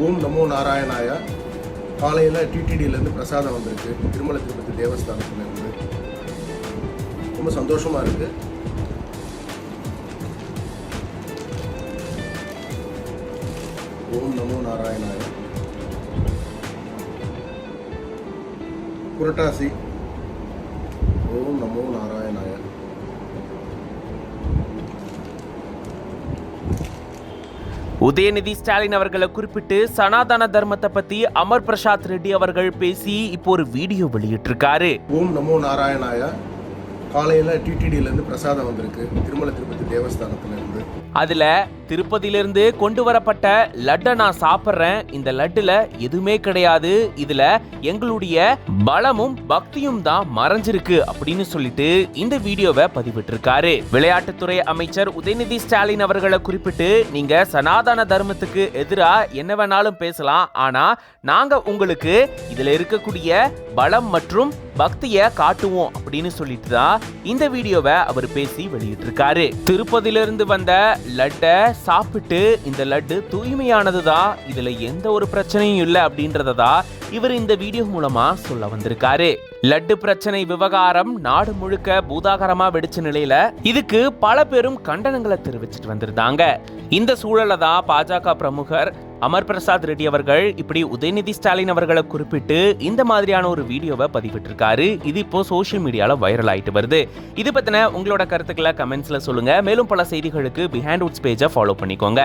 ஓம் நமோ நாராயணாய. காலையில் டிடிடியிலேருந்து பிரசாதம் வந்திருக்கு, திருமலை திருப்பதி தேவஸ்தானத்துலேருந்து. ரொம்ப சந்தோஷமாக இருக்குது. ஓம் நமோ நாராயணாய. புரட்டாசி. ஓம் நமோ நாராயணாய. உதயநிதி ஸ்டாலின் அவர்களை குறிப்பிட்டு சனாதன தர்மத்தை பத்தி அமர் பிரசாத் ரெட்டி அவர்கள் பேசி இப்போ ஒரு வீடியோ வெளியிட்டிருக்காரு. ஓம் நமோ நாராயணாய. காலையில் டிடிடியிலேருந்து பிரசாதம் வந்திருக்கு, திருமலை திருப்பதி தேவஸ்தானத்துலேருந்து. அதுல திருப்பதியிலிருந்து கொண்டு வரப்பட்ட லட்டை நான் சாப்பிட்றேன். இந்த லட்டுல எதுவுமே கிடையாது, இதுல எங்களுடைய பலமும் பக்தியும் தான் மறைஞ்சிருக்கு அப்படின்னு சொல்லிட்டு இந்த வீடியோவை பதிவிட்டிருக்காரு. விளையாட்டுத்துறை அமைச்சர் உதயநிதி ஸ்டாலின் அவர்களை குறிப்பிட்டு, நீங்க சனாதன தர்மத்துக்கு எதிரா என்ன வேணாலும் பேசலாம், ஆனா நாங்க உங்களுக்கு இதுல இருக்கக்கூடிய பலம் மற்றும் பக்தியை காட்டுவோம் அப்படின்னு சொல்லிட்டு தான் இந்த வீடியோவை அவர் பேசி வெளியிட்டிருக்காரு. திருப்பதியிலிருந்து வந்த லட்டை சாப்பிட்டு இந்த லட்டு தூய்மையானதுதான், இதுல எந்த ஒரு பிரச்சனையும் இல்லை அப்படின்றதா இவர் இந்த வீடியோ மூலமா சொல்ல வந்திருக்காரு. லட்டு பிரச்சனை விவகாரம் நாடு முழுக்க பூதாகரமா வெடிச்ச நிலையில இதுக்கு பல பேரும் கண்டனங்களை தெரிவிச்சிட்டு வந்திருந்தாங்க. இந்த சூழல தான் பாஜக பிரமுகர் அமர் பிரசாத் ரெட்டி அவர்கள் இப்படி உதயநிதி ஸ்டாலின் அவர்களை குறிப்பிட்டு இந்த மாதிரியான ஒரு வீடியோவை பதிவிட்டிருக்காரு. இது இப்போ சோஷியல் மீடியால வைரல் ஆயிட்டு வருது. இது பத்தின உங்களோட கருத்துக்களை கமெண்ட்ஸ்ல சொல்லுங்க. மேலும் பல செய்திகளுக்கு பிஹைண்ட் வுட்ஸ் பேஜை ஃபாலோ பண்ணிக்கோங்க.